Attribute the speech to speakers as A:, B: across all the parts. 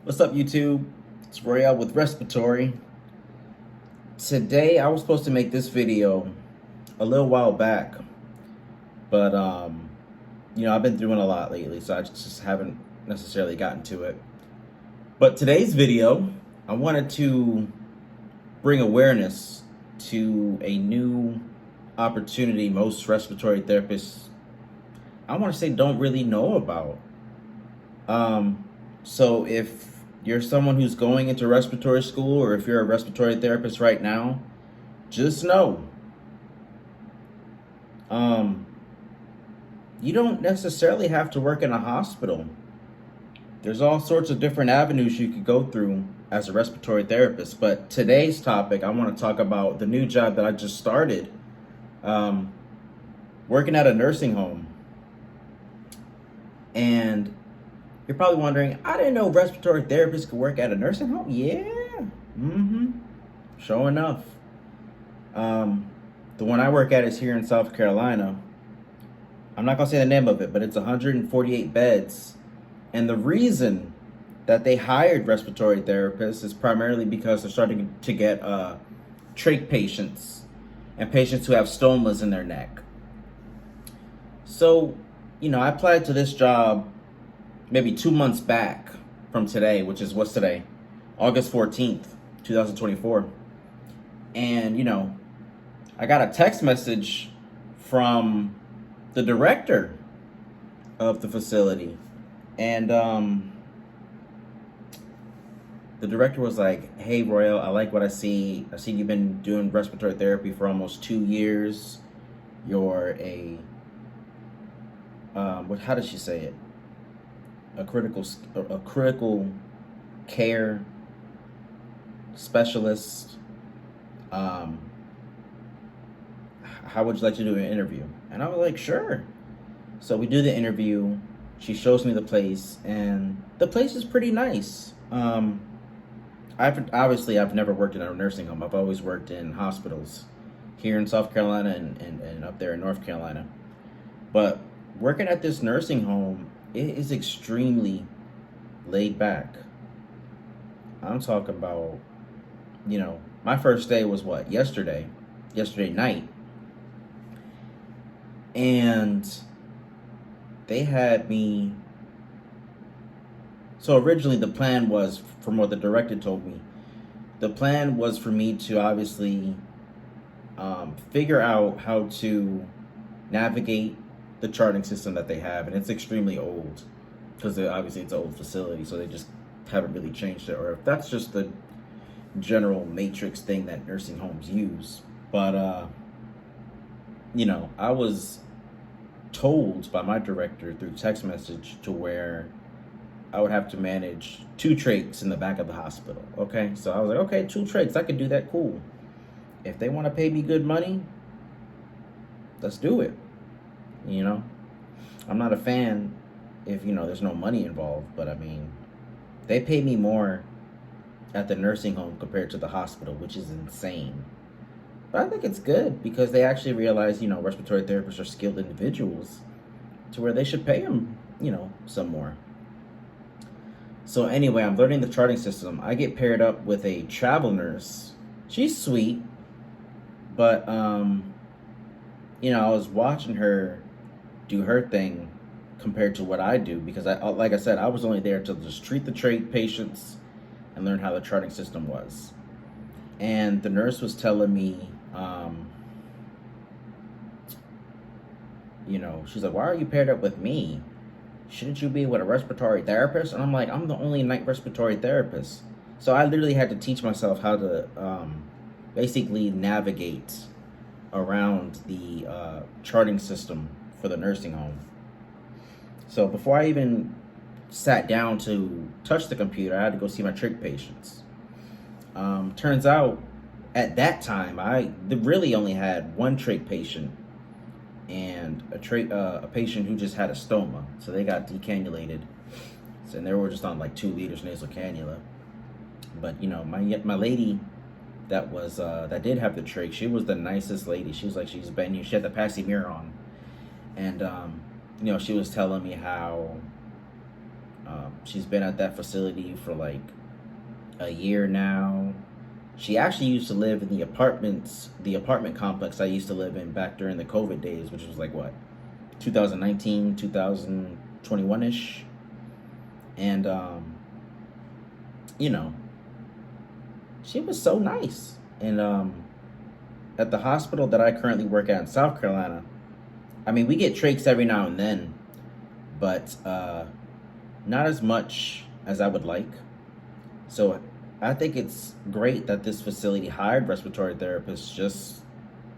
A: What's up, YouTube? It's Royale with Respiratory. Today, I was supposed to make this video a little while back, but I've been doing a lot lately, so I just haven't necessarily gotten to it. But today's video, I wanted to bring awareness to a new opportunity most respiratory therapists, I want to say, don't really know about. So if you're someone who's going into respiratory school, or if you're a respiratory therapist right now, just know, um, you don't necessarily have to work in a hospital. There's all sorts of different avenues you could go through as a respiratory therapist. But today's topic, I want to talk about the new job that I just started, um, working at a nursing home. And you're probably wondering, I didn't know respiratory therapists could work at a nursing home. Yeah, sure enough. The one I work at is here in South Carolina. I'm not gonna say the name of it, but it's 148 beds. And the reason that they hired respiratory therapists is primarily because they're starting to get trach patients and patients who have stomas in their neck. So, I applied to this job maybe 2 months back from today, which is what's today? August 14th, 2024. And, I got a text message from the director of the facility. And the director was like, "Hey, Royal, I like what I see. I see you've been doing respiratory therapy for almost 2 years. You're how did she say it? A critical care specialist. Um, how would you like to do an interview?" And I was like, "Sure." So we do the interview. She shows me the place, and the place is pretty nice. I've never worked in a nursing home. I've always worked in hospitals here in South Carolina and up there in North Carolina. But working at this nursing home, it is extremely laid back. I'm talking about, my first day was what? Yesterday night. And they had me. So originally, the plan was, from what the director told me, the plan was for me to obviously figure out how to navigate the charting system that they have, and it's extremely old because obviously it's an old facility, so they just haven't really changed it, or if that's just the general matrix thing that nursing homes use. But I was told by my director through text message to where I would have to manage 2 trachs in the back of the hospital. Okay, so I was like, okay, 2 trachs, I could do that. Cool. If they want to pay me good money, let's do it. I'm not a fan if there's no money involved, but I mean, they pay me more at the nursing home compared to the hospital, which is insane. But I think it's good because they actually realize, respiratory therapists are skilled individuals to where they should pay them, some more. So anyway, I'm learning the charting system. I get paired up with a travel nurse. She's sweet, but I was watching her do her thing compared to what I do because like I said, I was only there to just treat the trach patients and learn how the charting system was. And the nurse was telling me, she's like, "Why are you paired up with me? Shouldn't you be with a respiratory therapist?" And I'm like, "I'm the only night respiratory therapist." So I literally had to teach myself how to basically navigate around the charting system for the nursing home. So before I even sat down to touch the computer, I had to go see my trach patients. Turns out, at that time, I really only had one trach patient and a patient who just had a stoma, so they got decannulated, and they were just on like 2 liters nasal cannula. But my lady that did have the trach, she was the nicest lady. She was like, she had the passy mirror on, and she was telling me how She's been at that facility for like a year now. She actually used to live in the apartment complex I used to live in back during the COVID days, which was like what, 2019, 2021 ish. And, you know, she was so nice. And at the hospital that I currently work at in South Carolina, I mean, we get trachs every now and then, but not as much as I would like. So I think it's great that this facility hired respiratory therapists just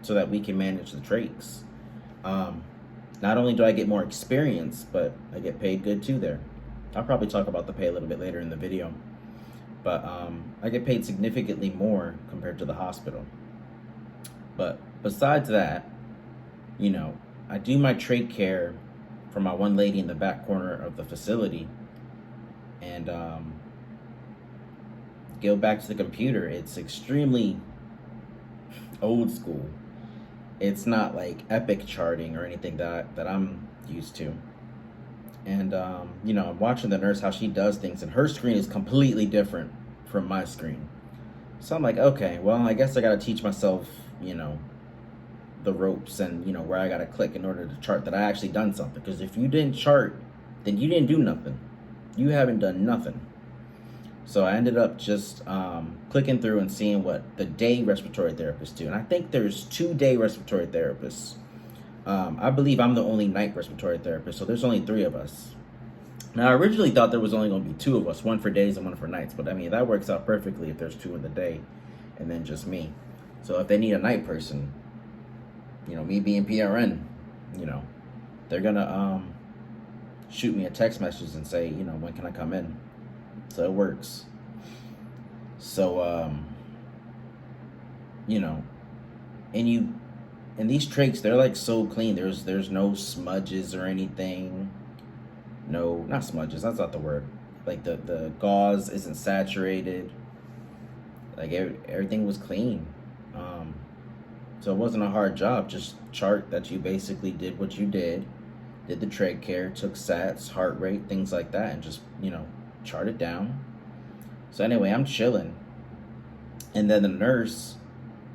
A: so that we can manage the trachs. Um, Not only do I get more experience, but I get paid good too there. I'll probably talk about the pay a little bit later in the video. But I get paid significantly more compared to the hospital. But besides that, you know, I do my trach care for my one lady in the back corner of the facility. And go back to the computer. It's extremely old school. It's not like epic charting or anything that I'm used to. And you know, I'm watching the nurse how she does things, and her screen is completely different from my screen. So I'm like, okay, well, I guess I gotta teach myself, you know, the ropes and you know where I gotta click in order to chart that I actually done something. Because if you didn't chart, then you didn't do nothing. You haven't done nothing. So I ended up just clicking through and seeing what the day respiratory therapists do. And I think there's 2 day respiratory therapists. I believe I'm the only night respiratory therapist, so there's only 3 of us. Now, I originally thought there was only going to be 2 of us, one for days and one for nights. But I mean, that works out perfectly if there's 2 in the day and then just me. So if they need a night person, you know, me being PRN, you know, they're going to shoot me a text message and say, you know, when can I come in? So it works. So you know, and these trachs, they're like so clean. There's no smudges or anything. No, not smudges, that's not the word. Like the gauze isn't saturated. Like everything was clean. So it wasn't a hard job. Just chart that you basically did what you did the trach care, took sats, heart rate, things like that, and just, you know, chart it down. So anyway, I'm chilling, and then the nurse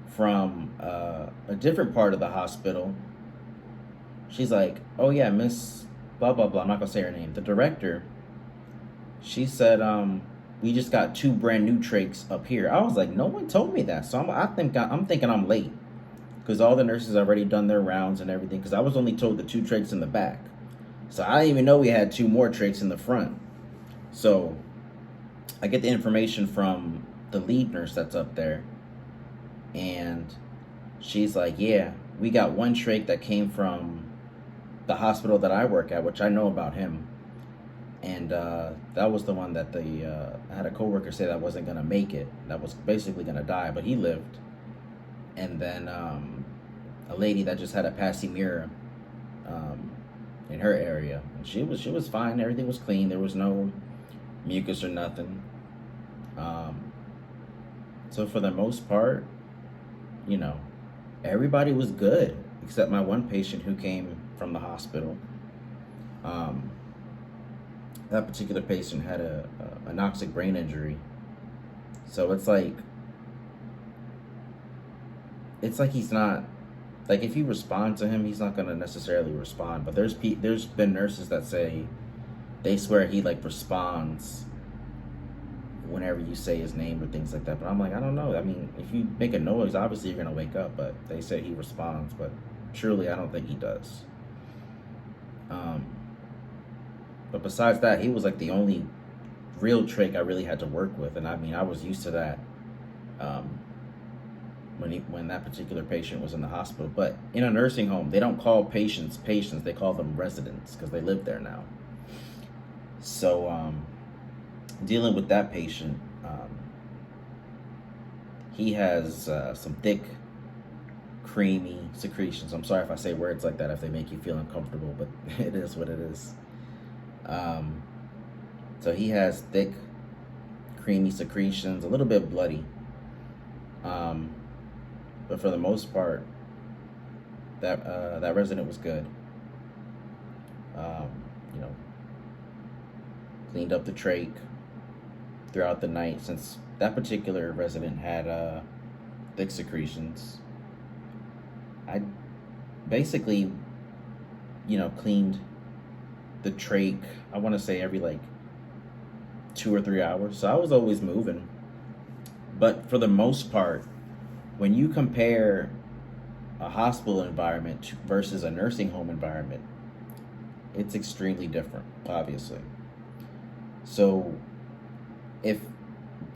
A: from a different part of the hospital, she's like, "Oh yeah, Miss blah blah blah." I'm not gonna say her name. The director. She said, "We just got 2 brand new trachs up here." I was like, "No one told me that." So I'm thinking I'm late because all the nurses already done their rounds and everything. Because I was only told the 2 trachs in the back, so I didn't even know we had 2 more trachs in the front. So I get the information from the lead nurse that's up there, and she's like, "Yeah, we got 1 trach that came from the hospital that I work at, which I know about him." And that was the one that I had a coworker say that wasn't gonna make it, that was basically gonna die, but he lived. And then a lady that just had a passy mirror in her area, and she was fine. Everything was clean. There was no mucus or nothing. So for the most part, you know, everybody was good except my one patient who came from the hospital. That particular patient had a anoxic brain injury. So it's like he's not, like, if you respond to him, he's not gonna necessarily respond. But there's been nurses that say they swear he like responds whenever you say his name or things like that. But I'm like, I don't know. I mean, if you make a noise, obviously you're gonna wake up. But they say he responds, but truly, I don't think he does. But besides that, he was like the only real trach I really had to work with, and I mean, I was used to that. When that particular patient was in the hospital. But in a nursing home, they don't call patients, they call them residents because they live there now. So dealing with that patient, he has some thick, creamy secretions. I'm sorry if I say words like that if they make you feel uncomfortable, but it is what it is. So he has thick, creamy secretions, a little bit bloody. But for the most part, that resident was good. You know, cleaned up the trach throughout the night since that particular resident had thick secretions. I basically, cleaned the trach, I want to say every like 2 or 3 hours. So I was always moving. But for the most part, when you compare a hospital environment versus a nursing home environment, it's extremely different, obviously. So if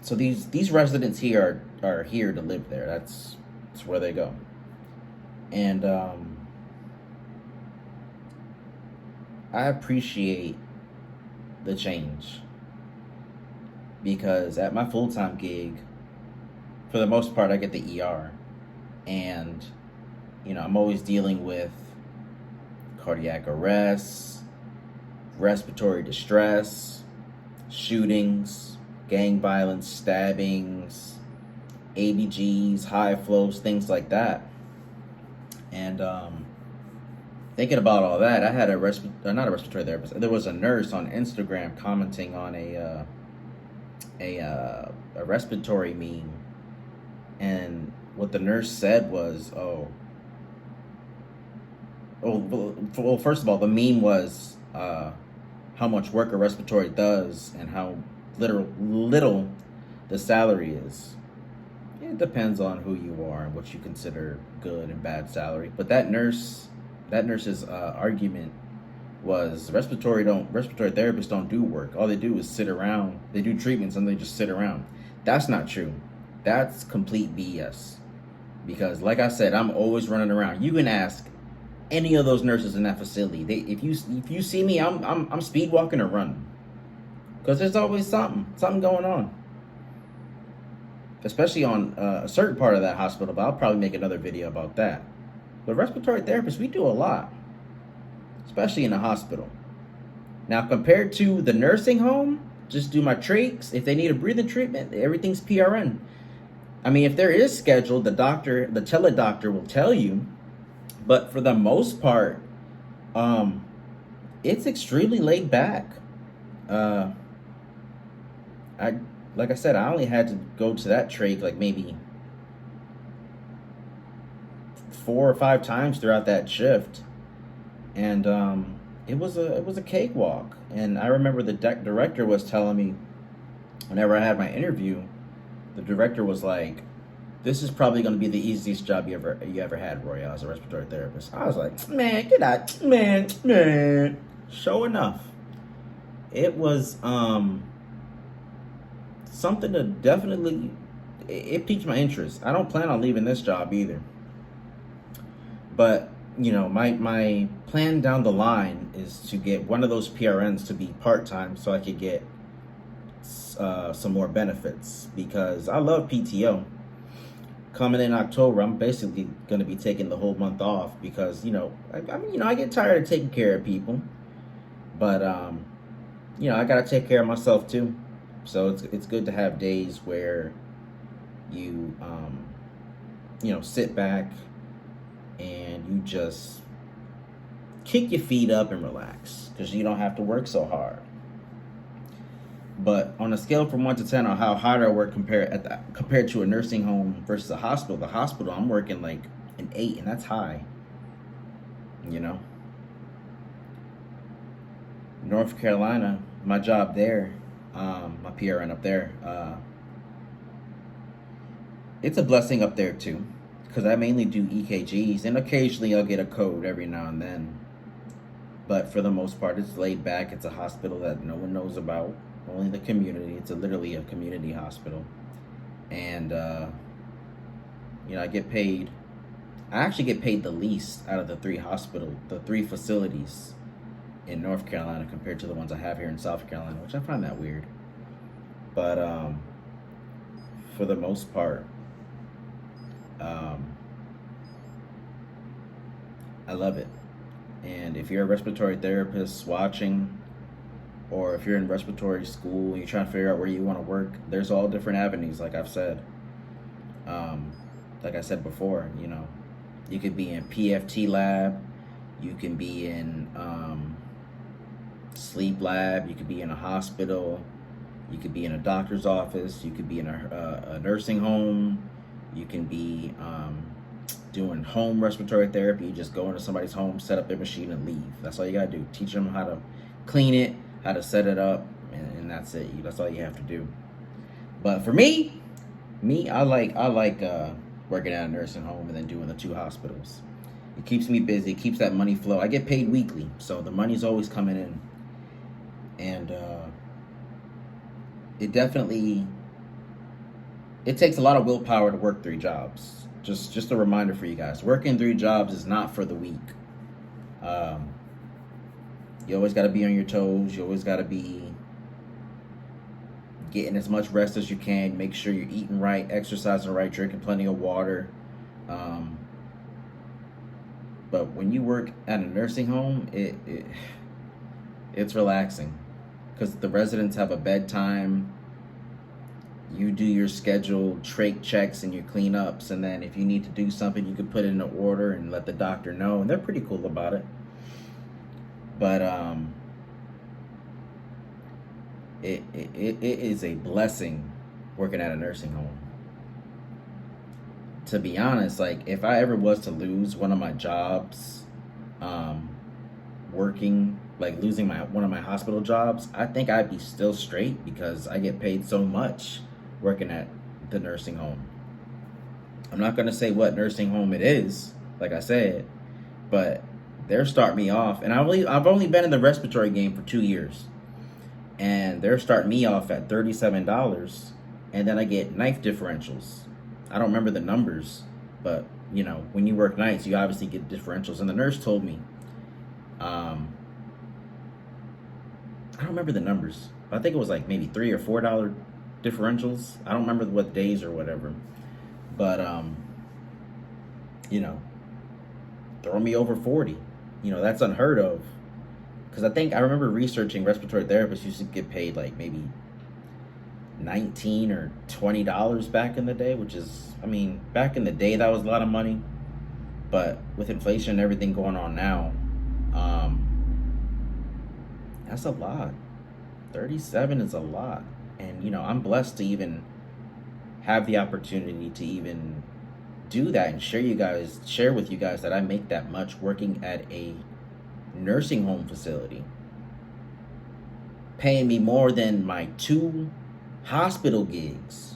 A: these residents here are here to live there. That's where they go. And I appreciate the change because at my full-time gig, for the most part, I get the ER, and I'm always dealing with cardiac arrests, respiratory distress, shootings, gang violence, stabbings, ABGs, high flows, things like that. And thinking about all that, I had not a respiratory therapist. There was a nurse on Instagram commenting on a respiratory meme, and what the nurse said was, well, first of all, the meme was how much work a respiratory does and how little the salary is. It depends on who you are and what you consider good and bad salary. But that nurse's argument was respiratory therapists don't do work. All they do is sit around. They do treatments and they just sit around. That's not true. That's complete BS. Because like I said, I'm always running around. You can ask any of those nurses in that facility. If you see me, I'm speed walking or running. Because there's always something going on. Especially on a certain part of that hospital, but I'll probably make another video about that. But respiratory therapists, we do a lot, especially in the hospital. Now, compared to the nursing home, just do my trachs. If they need a breathing treatment, everything's PRN. I mean, if there is scheduled, the teledoctor will tell you. But for the most part, it's extremely laid back. Like I said, I only had to go to that trach like maybe 4 or 5 times throughout that shift, and it was a cakewalk. And I remember the director was telling me, whenever I had my interview, the director was like, "This is probably going to be the easiest job you ever had, Roy, as a respiratory therapist." I was like, "Man, get out, man." Sure enough, it was something to definitely, it piqued my interest. I don't plan on leaving this job either. But, my plan down the line is to get one of those PRNs to be part-time so I could get some more benefits, because I love PTO. Coming in October, I'm basically going to be taking the whole month off because, I get tired of taking care of people. But, I got to take care of myself too. So it's good to have days where you, sit back and you just kick your feet up and relax because you don't have to work so hard. But on a scale from 1 to 10 on how hard I work compared to a nursing home versus a hospital, the hospital I'm working like an 8, and that's high. North Carolina, my job there. My PRN up there, it's a blessing up there too, because I mainly do EKGs, and occasionally I'll get a code every now and then. But for the most part, it's laid back. It's a hospital that no one knows about, only the community. It's literally a community hospital. And, I get paid. I actually get paid the least out of the 3 facilities in North Carolina compared to the ones I have here in South Carolina, which I find that weird. But for the most part, I love it. And if you're a respiratory therapist watching, or if you're in respiratory school and you're trying to figure out where you want to work, there's all different avenues, like I've said. Like I said before, you could be in PFT lab, you can be in sleep lab. You could be in a hospital. You could be in a doctor's office. You could be in a nursing home. You can be doing home respiratory therapy. You just go into somebody's home, set up their machine, and leave. That's all you gotta do. Teach them how to clean it, how to set it up, and that's it. That's all you have to do. But for me, I like working at a nursing home and then doing the 2 hospitals. It keeps me busy. It keeps that money flow. I get paid weekly, so the money's always coming in, and it definitely it takes a lot of willpower to work 3 jobs. Just a reminder for you guys: working 3 jobs is not for the weak. Um, you always got to be on your toes. You always got to be getting as much rest as you can. Make sure you're eating right, exercising right, drinking plenty of water. Um, but when you work at a nursing home, it's relaxing because the residents have a bedtime. You do your scheduled trach checks and your cleanups, and then if you need to do something, you can put it in an order and let the doctor know, and they're pretty cool about it. But it is a blessing working at a nursing home. To be honest, like if I ever was to lose one of my jobs, working like losing my one of my hospital jobs, I think I'd be still straight because I get paid so much working at the nursing home. I'm not gonna say what nursing home it is, like I said, but they're starting me off, and I've only been in the respiratory game for 2 years, and they're starting me off at $37, and then I get knife differentials. I don't remember the numbers, but you know, when you work nights, you obviously get differentials. And the nurse told me, I don't remember the numbers, but I think it was like maybe $3 or $4 differentials. I don't remember what days or whatever, but you know, throw me over 40. You know, that's unheard of. Because I remember researching respiratory therapists used to get paid like maybe $19 or $20 back in the day, which is, I mean, back in the day that was a lot of money, but with inflation and everything going on now, that's a lot. 37 is a lot, and you know, I'm blessed to even have the opportunity to even do that and share with you guys that I make that much working at a nursing home facility, paying me more than my 2 hospital gigs.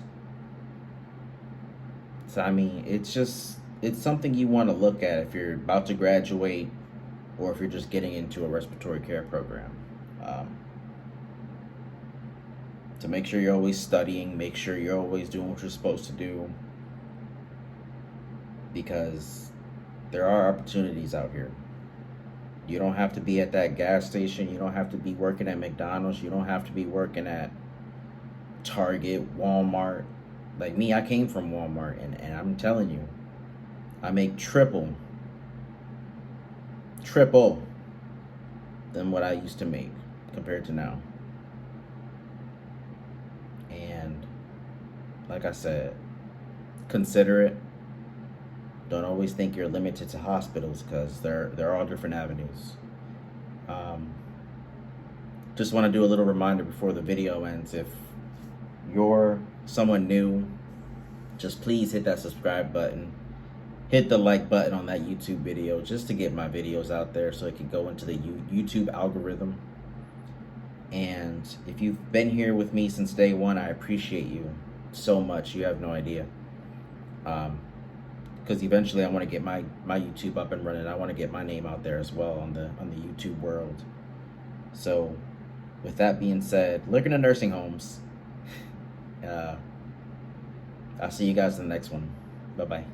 A: So I mean, it's something you want to look at if you're about to graduate or if you're just getting into a respiratory care program. To make sure you're always studying, make sure you're always doing what you're supposed to do, because there are opportunities out here. You don't have to be at that gas station. You don't have to be working at McDonald's. You don't have to be working at Target, Walmart. Like me, I came from Walmart, and I'm telling you, I make triple than what I used to make compared to now. And like I said, consider it. Don't always think you're limited to hospitals, because they're all different avenues. Just want to do a little reminder before the video ends. If you're someone new, just please hit that subscribe button. Hit the like button on that YouTube video just to get my videos out there so it can go into the YouTube algorithm. And if you've been here with me since day one, I appreciate you so much. You have no idea. Because eventually I want to get my YouTube up and running. I want to get my name out there as well on the YouTube world. So with that being said, look into nursing homes. I'll see you guys in the next one. Bye-bye.